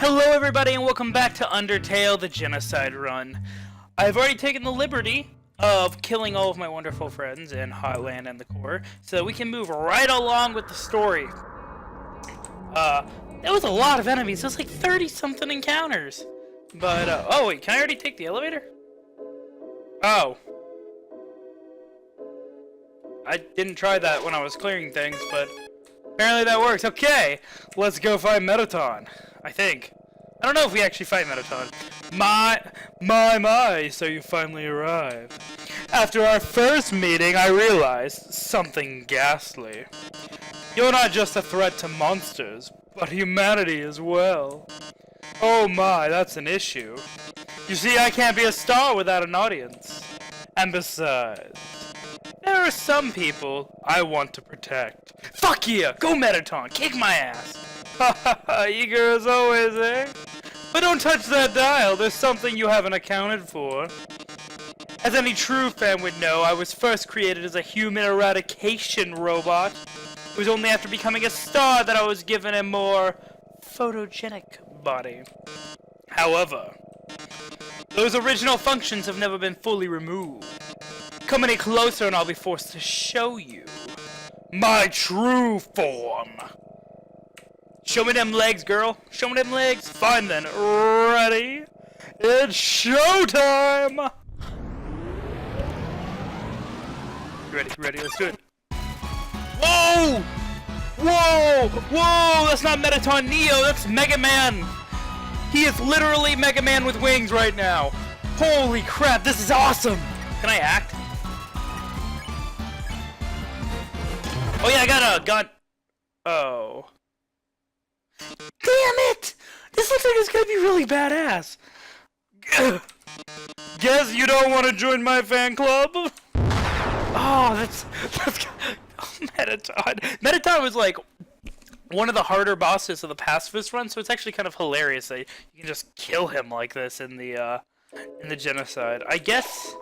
Hello everybody and welcome back to Undertale, the Genocide run. I've already taken the liberty of killing all of my wonderful friends in Thalion and the core, so we can move right along with the story. That was a lot of enemies. That was like 30-something encounters. But, oh wait, can I already take the elevator? Oh. I didn't try that when I was clearing things, but apparently that works. Okay, let's go find Metaton. I think. I don't know if we actually fight Metaton. My, so you finally arrived. After our first meeting, I realized something ghastly. You're not just a threat to monsters, but humanity as well. Oh my, that's an issue. You see, I can't be a star without an audience. And besides, there are some people I want to protect. Fuck yeah! Go Metaton! Kick my ass! Hahaha, eager as always, eh? But don't touch that dial, there's something you haven't accounted for. As any true fan would know, I was first created as a human eradication robot. It was only after becoming a star that I was given a more photogenic body. However, those original functions have never been fully removed. Come any closer and I'll be forced to show you my true form. Show me them legs, girl. Show me them legs. Fine then. Ready? It's showtime! Ready, let's do it. Whoa! Whoa! Whoa! That's not Metaton Neo, that's Mega Man! He is literally Mega Man with wings right now. Holy crap, this is awesome! Can I act? Oh yeah, I got a gun. Oh. Damn it! This looks like it's gonna be really badass. Guess you don't want to join my fan club? Oh, that's oh, Metaton. Metaton was like one of the harder bosses of the pacifist run, so it's actually kind of hilarious that you can just kill him like this in the Genocide. I guess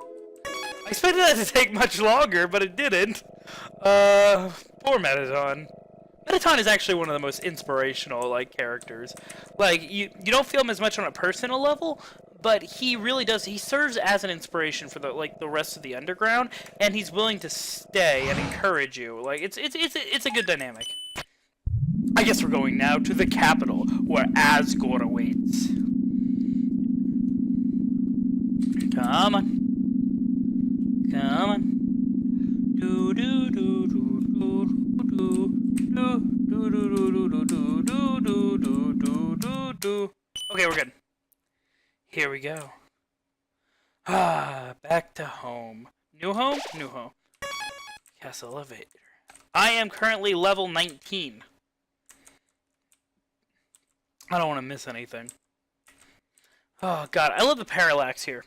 I expected that to take much longer, but it didn't. Poor Metaton. Metaton is actually one of the most inspirational, like, characters. Like, you don't feel him as much on a personal level, but he really does. He serves as an inspiration for the rest of the underground, and he's willing to stay and encourage you. Like, it's a good dynamic. I guess we're going now to the capital, where Asgore awaits. Come on. Come on. Do do do do do do. Okay, we're good. Here we go. Ah, back to home. New home? New home. Castle elevator. I am currently level 19. I don't want to miss anything. Oh god, I love the parallax here.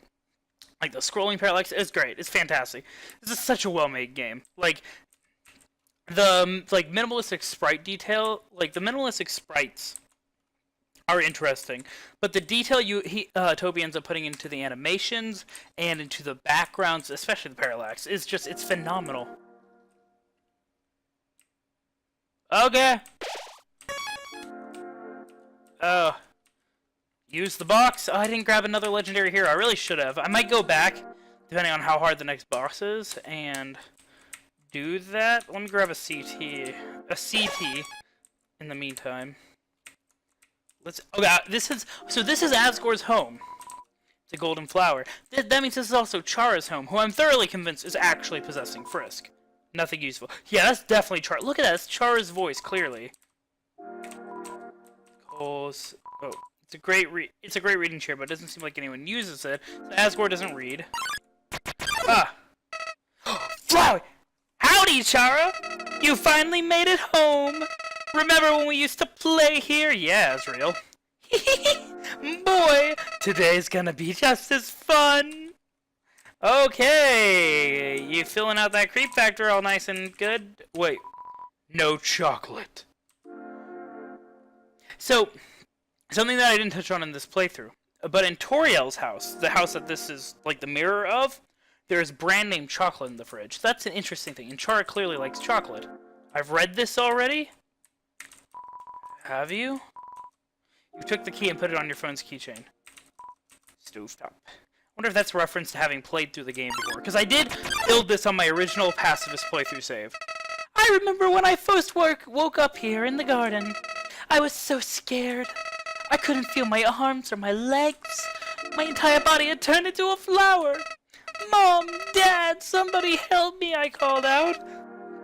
Like the scrolling parallax is great. It's fantastic. This is such a well-made game. Like the minimalistic sprite detail, like the minimalistic sprites are interesting, but the detail Toby ends up putting into the animations and into the backgrounds, especially the parallax, is just, it's phenomenal. Okay. Use the box. Oh, I didn't grab another legendary hero. I really should have. I might go back, depending on how hard the next boss is, and do that. Let me grab a CT in the meantime. Oh god, this is Asgore's home. It's a golden flower. That means this is also Chara's home, who I'm thoroughly convinced is actually possessing Frisk. Nothing useful. Yeah, that's definitely Chara. Look at that, it's Chara's voice, clearly. Coles. Oh, it's a great reading chair, but it doesn't seem like anyone uses it. So Asgore doesn't read. Ah. Flowey! Howdy, Chara! You finally made it home! Remember when we used to play here? Yeah, it's real. Boy, today's gonna be just as fun! Okay, you filling out that creep factor all nice and good? Wait, no chocolate. So, something that I didn't touch on in this playthrough, but in Toriel's house, the house that this is like the mirror of, there's brand name chocolate in the fridge. That's an interesting thing, and Chara clearly likes chocolate. I've read this already. Have you? You took the key and put it on your phone's keychain. Stovetop. Wonder if that's a reference to having played through the game before. Because I did build this on my original pacifist playthrough save. I remember when I first woke up here in the garden. I was so scared. I couldn't feel my arms or my legs. My entire body had turned into a flower. Mom, Dad, somebody help me, I called out.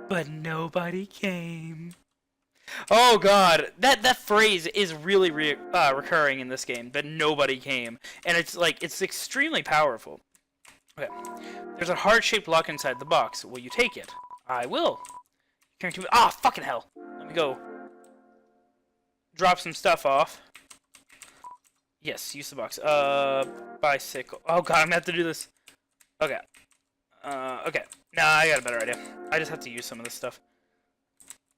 But nobody came. Oh god, that phrase is really recurring in this game, but nobody came. And it's like, it's extremely powerful. Okay, there's a heart-shaped lock inside the box. Will you take it? I will. Ah, fucking hell. Let me go drop some stuff off. Yes, use the box. Bicycle. Oh god, I'm gonna have to do this. Okay. Okay. Nah, I got a better idea. I just have to use some of this stuff.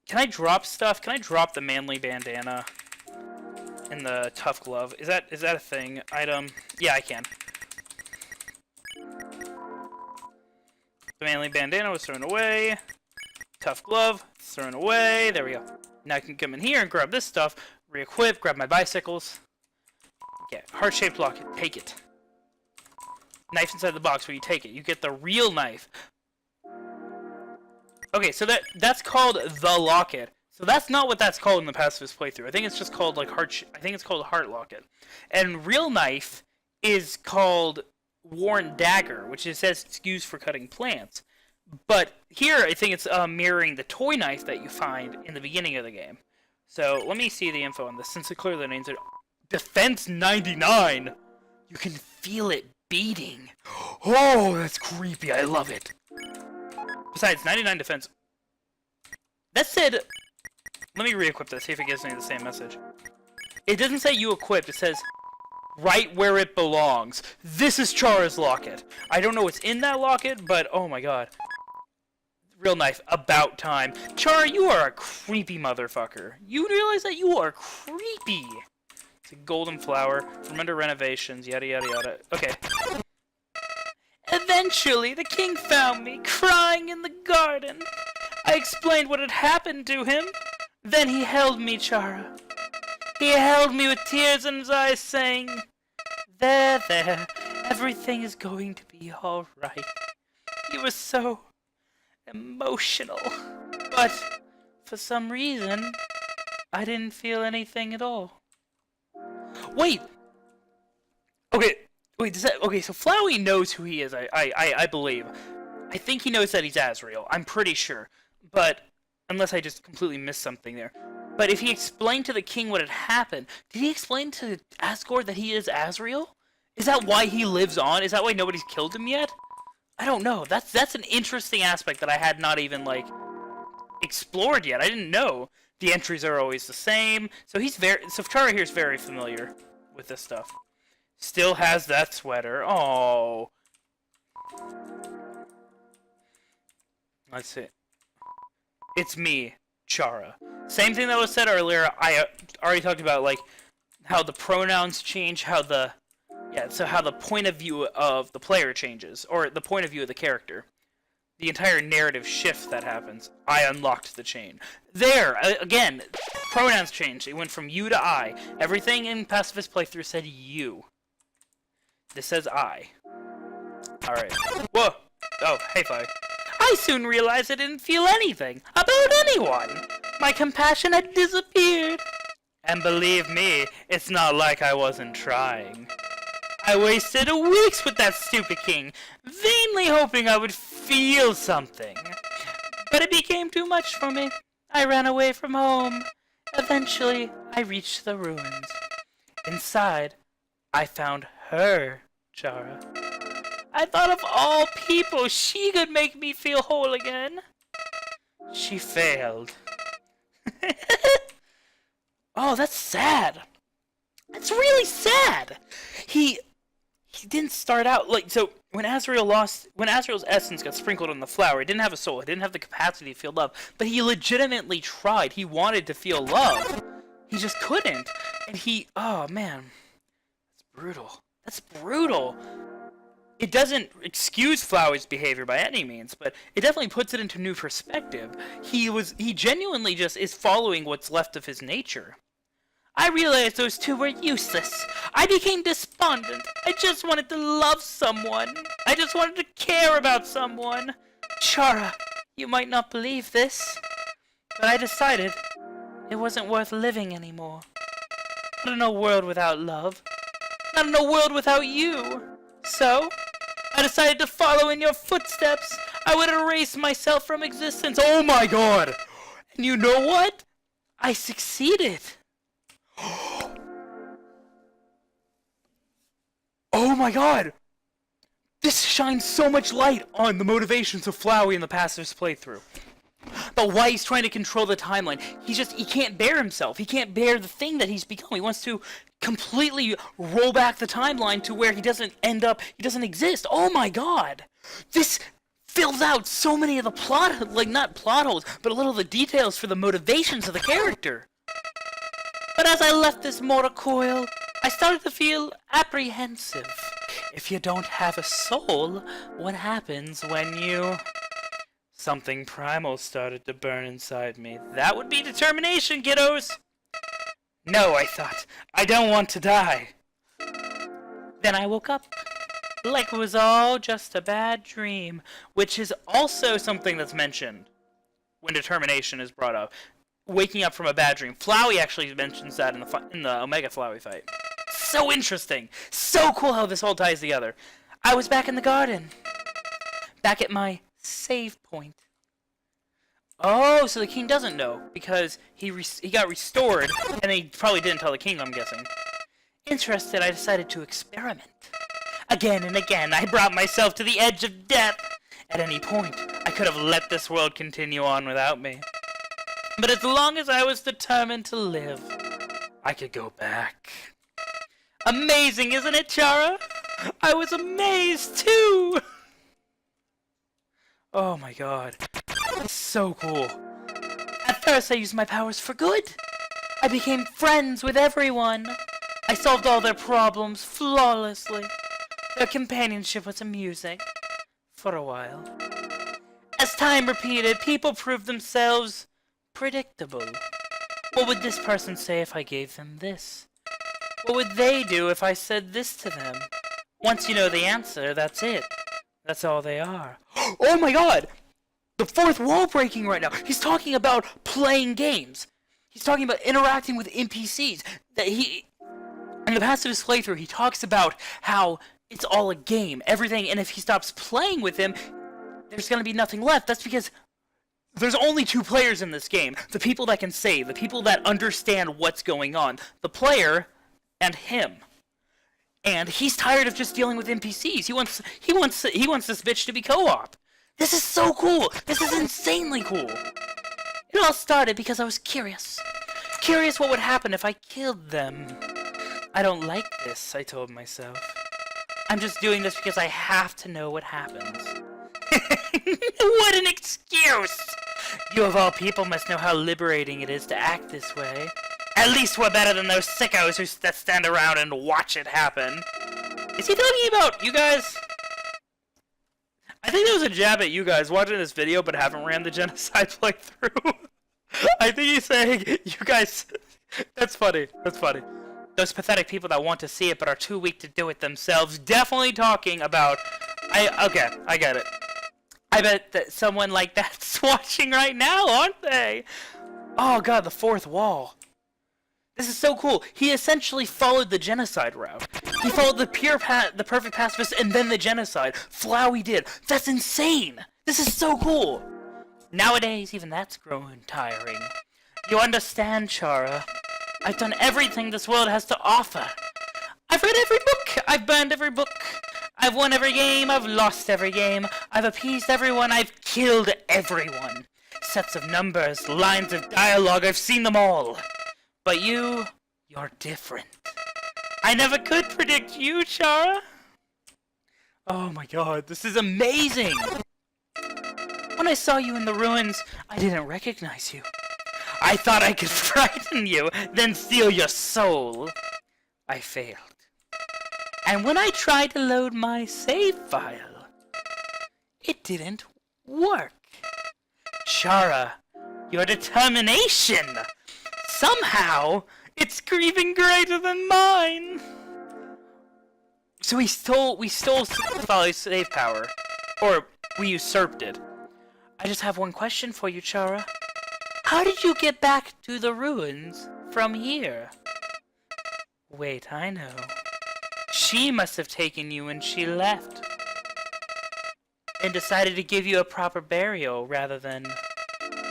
Can I drop stuff? Can I drop the manly bandana and the tough glove? Is that a thing? Item? Yeah, I can. The manly bandana was thrown away. Tough glove, thrown away. There we go. Now I can come in here and grab this stuff, re-equip, grab my bicycles. Okay, heart-shaped locket. Take it. Knife inside the box where you take it. You get the real knife. Okay, so that's called the locket. So that's not what that's called in the pacifist playthrough. I think it's just called like I think it's called heart locket. And real knife is called worn dagger, which it says it's used for cutting plants. But here I think it's mirroring the toy knife that you find in the beginning of the game. So let me see the info on this since it clearly names it Defense 99. You can feel it beating. Oh, that's creepy. I love it. Besides, 99 defense. That said, let me re-equip this, see if it gives me the same message. It doesn't say you equipped, it says right where it belongs. This is Chara's locket. I don't know what's in that locket, but oh my god. Real knife, about time. Chara, you are a creepy motherfucker. You realize that you are creepy. It's a golden flower from under renovations, yada yada yada. Okay. Eventually, the king found me, crying in the garden. I explained what had happened to him. Then he held me, Chara. He held me with tears in his eyes, saying, there, everything is going to be all right. He was so emotional. But, for some reason, I didn't feel anything at all. Wait! Okay. Wait, okay, so Flowey knows who he is, I believe. I think he knows that he's Azrael. I'm pretty sure. But, unless I just completely missed something there. But if he explained to the king what had happened, did he explain to Asgore that he is Azrael? Is that why he lives on? Is that why nobody's killed him yet? I don't know. That's an interesting aspect that I had not even, like, explored yet. I didn't know. The entries are always the same. So Chara here is very familiar with this stuff. Still has that sweater. Oh. Let's see. It's me, Chara. Same thing that was said earlier. I already talked about like how the pronouns change, how the point of view of the player changes, or the point of view of the character. The entire narrative shift that happens. I unlocked the chain. There, again, pronouns changed. It went from you to I. Everything in Pacifist playthrough said you. This says I. Alright. Whoa! Oh, hey, Fly. I soon realized I didn't feel anything about anyone. My compassion had disappeared. And believe me, it's not like I wasn't trying. I wasted weeks with that stupid king, vainly hoping I would feel something. But it became too much for me. I ran away from home. Eventually, I reached the ruins. Inside, I found her, Chara. I thought of all people she could make me feel whole again. She failed. Oh, that's sad. That's really sad. He didn't start out like so. When Azrael's essence got sprinkled on the flower, he didn't have a soul. He didn't have the capacity to feel love. But he legitimately tried. He wanted to feel love. He just couldn't. And oh man, that's brutal. That's brutal. It doesn't excuse Flowey's behavior by any means, but it definitely puts it into new perspective. He genuinely just is following what's left of his nature. I realized those two were useless. I became despondent. I just wanted to love someone. I just wanted to care about someone. Chara, you might not believe this, but I decided it wasn't worth living anymore. Not in a world without love. Not in a world without you. So, I decided to follow in your footsteps. I would erase myself from existence. Oh my god! And you know what? I succeeded. Oh my god! This shines so much light on the motivations of Flowey in the Passive's playthrough. But why he's trying to control the timeline. He can't bear himself. He can't bear the thing that he's become. He wants to completely roll back the timeline to where he doesn't exist. Oh my god! This fills out so many of the plot, like not plot holes, but a little of the details for the motivations of the character. But as I left this mortal coil, I started to feel apprehensive. If you don't have a soul, what happens when you... Something primal started to burn inside me. That would be determination, kiddos! No, I thought. I don't want to die. Then I woke up. Like it was all just a bad dream. Which is also something that's mentioned when determination is brought up. Waking up from a bad dream. Flowey actually mentions that in the Omega Flowey fight. So interesting. So cool how this all ties together. I was back in the garden. Back at my save point. Oh, so the king doesn't know because he got restored, and he probably didn't tell the king, I'm guessing. Interested, I decided to experiment. Again and again, I brought myself to the edge of death. At any point, I could have let this world continue on without me. But as long as I was determined to live, I could go back. Amazing, isn't it, Chara? I was amazed, too! Oh my god. That's so cool. At first I used my powers for good. I became friends with everyone. I solved all their problems flawlessly. Their companionship was amusing. For a while. As time repeated, people proved themselves predictable. What would this person say if I gave them this? What would they do if I said this to them? Once you know the answer, that's it. That's all they are. Oh my god! The fourth wall breaking right now! He's talking about playing games. He's talking about interacting with NPCs. In the Passive's playthrough, he talks about how it's all a game, everything, and if he stops playing with him, there's gonna be nothing left. That's because there's only two players in this game. The people that can save, the people that understand what's going on. The player and him. And he's tired of just dealing with NPCs. He wants this bitch to be co-op. This is so cool. This is insanely cool. It all started because I was curious. Curious what would happen if I killed them. I don't like this, I told myself. I'm just doing this because I have to know what happens. What an excuse! You of all people must know how liberating it is to act this way. At least we're better than those sickos that stand around and watch it happen. Is he talking about you guys? I think that was a jab at you guys watching this video but haven't ran the Genocide playthrough. I think he's saying, you guys... That's funny. That's funny. Those pathetic people that want to see it but are too weak to do it themselves. Definitely talking about... Okay, I get it. I bet that someone like that's watching right now, aren't they? Oh god, the fourth wall. This is so cool. He essentially followed the Genocide route. He followed the perfect pacifist and then the Genocide. Flowey did. That's insane. This is so cool. Nowadays, even that's growing tiring. You understand, Chara? I've done everything this world has to offer. I've read every book. I've burned every book. I've won every game. I've lost every game. I've appeased everyone. I've killed everyone. Sets of numbers, lines of dialogue. I've seen them all. But you're different. I never could predict you, Chara. Oh my god, this is amazing. When I saw you in the ruins, I didn't recognize you. I thought I could frighten you, then steal your soul. I failed. And when I tried to load my save file, it didn't work. Chara, your determination somehow It's even greater than mine! So we stole Flowey's save power. Or, we usurped it. I just have one question for you, Chara. How did you get back to the ruins from here? Wait, I know. She must have taken you when she left. And decided to give you a proper burial rather than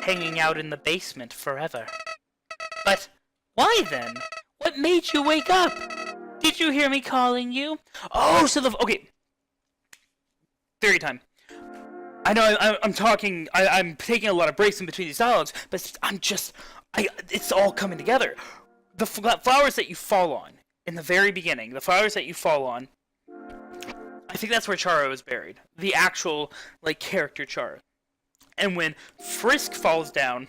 hanging out in the basement forever. But why then? What made you wake up? Did you hear me calling you? Oh, so okay. Theory time. I know I'm talking, I'm taking a lot of breaks in between these dialogues, but it's all coming together. The flowers that you fall on in the very beginning, the flowers that you fall on, I think that's where Chara was buried. The actual, character Chara. And when Frisk falls down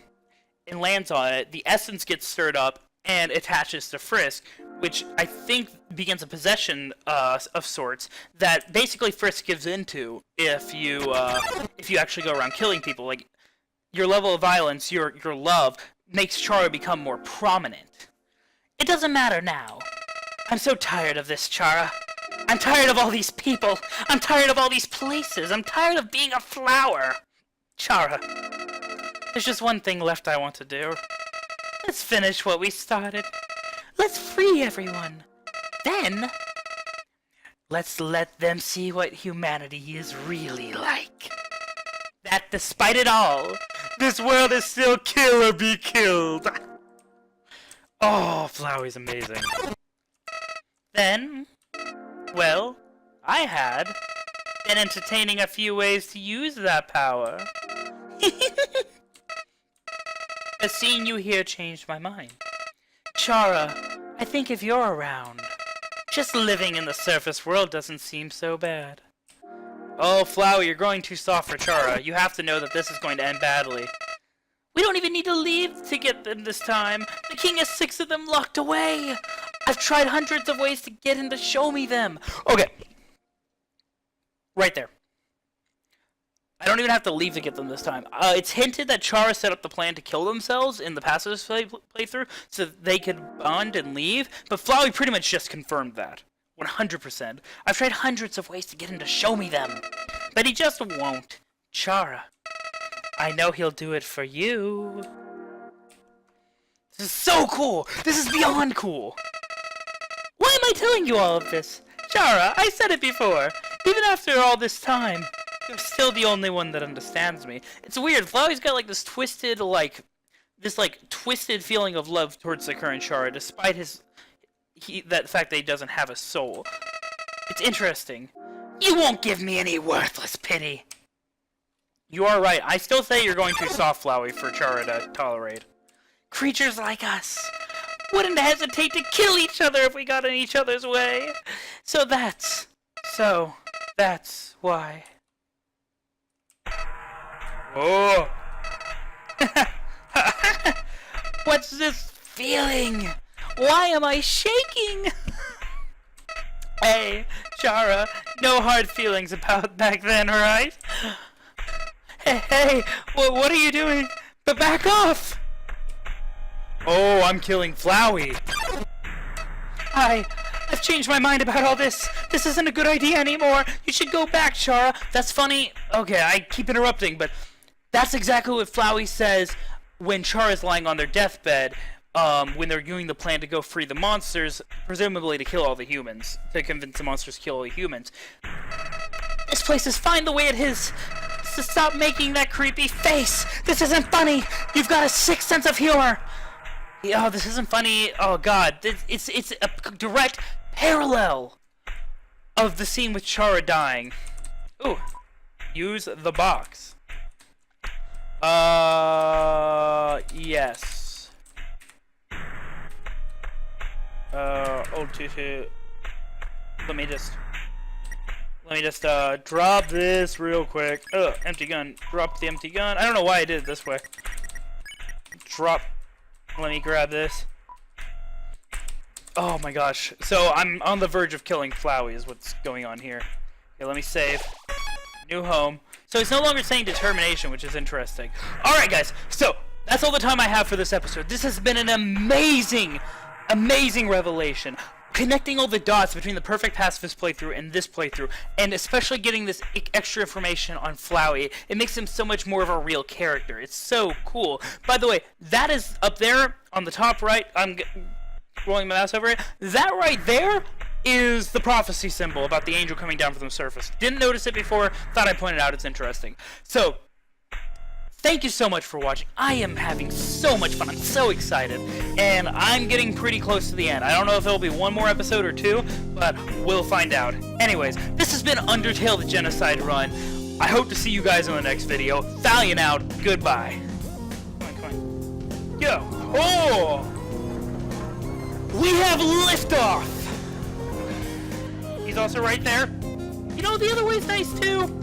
and lands on it, the essence gets stirred up and attaches to Frisk, which I think begins a possession of sorts that basically Frisk gives into if you actually go around killing people. Like, your level of violence, your love, makes Chara become more prominent. It doesn't matter now. I'm so tired of this, Chara. I'm tired of all these people. I'm tired of all these places. I'm tired of being a flower. Chara, there's just one thing left I want to do. Let's finish what we started. Let's free everyone. Then, let's let them see what humanity is really like. That despite it all, this world is still kill or be killed. Oh, Flowey's amazing. Then, well, I had been entertaining a few ways to use that power. But seeing you here changed my mind. Chara, I think if you're around, just living in the surface world doesn't seem so bad. Oh, Flowey, you're growing too soft for Chara. You have to know that this is going to end badly. We don't even need to leave to get them this time. The king has 6 of them locked away. I've tried hundreds of ways to get him to show me them. Okay. Right there. I don't even have to leave to get them this time. It's hinted that Chara set up the plan to kill themselves in the pacifist playthrough so that they could bond and leave, but Flowey pretty much just confirmed that. 100%. I've tried hundreds of ways to get him to show me them, but he just won't. Chara, I know he'll do it for you. This is so cool! This is beyond cool! Why am I telling you all of this? Chara, I said it before. Even after all this time, you're still the only one that understands me. It's weird. Flowey's got this twisted, twisted feeling of love towards the current Chara, despite that fact that he doesn't have a soul. It's interesting. You won't give me any worthless pity. You are right. I still say you're going too soft, Flowey, for Chara to tolerate. Creatures like us wouldn't hesitate to kill each other if we got in each other's way. So that's why. Oh! What's this feeling? Why am I shaking? Hey, Chara, no hard feelings about back then, right? Hey, what are you doing? But back off! Oh, I'm killing Flowey. I've changed my mind about all this. This isn't a good idea anymore. You should go back, Chara. That's funny. Okay, I keep interrupting, but that's exactly what Flowey says when Chara's lying on their deathbed, when they're doing the plan to go free the monsters, presumably to kill all the humans, to convince the monsters to kill all the humans. This place is fine the way it is. So stop making that creepy face. This isn't funny. You've got a sick sense of humor. Oh, this isn't funny. Oh God, it's a direct parallel of the scene with Chara dying. Ooh, use the box. Yes. Old tutu. Let me just drop this real quick. Empty gun. Drop the empty gun. I don't know why I did it this way. Drop. Let me grab this. Oh my gosh. So I'm on the verge of killing Flowey is what's going on here. Okay, let me save. New home. So it's no longer saying determination, which is interesting. Alright guys, so that's all the time I have for this episode. This has been an amazing amazing revelation. Connecting all the dots between the Perfect Pacifist playthrough and this playthrough, and especially getting this extra information on Flowey, it makes him so much more of a real character. It's so cool. By the way, that is up there on the top right. I'm rolling my mouse over it. That right there is the prophecy symbol about the angel coming down from the surface. Didn't notice it before, thought I'd point it out, it's interesting. So, thank you so much for watching. I am having so much fun. I'm so excited. And I'm getting pretty close to the end. I don't know if it'll be one more episode or two, but we'll find out. Anyways, this has been Undertale the Genocide Run. I hope to see you guys in the next video. Thalion out. Goodbye. Come on. Yo. Oh! We have liftoff! He's also right there. You know, the other way's nice too.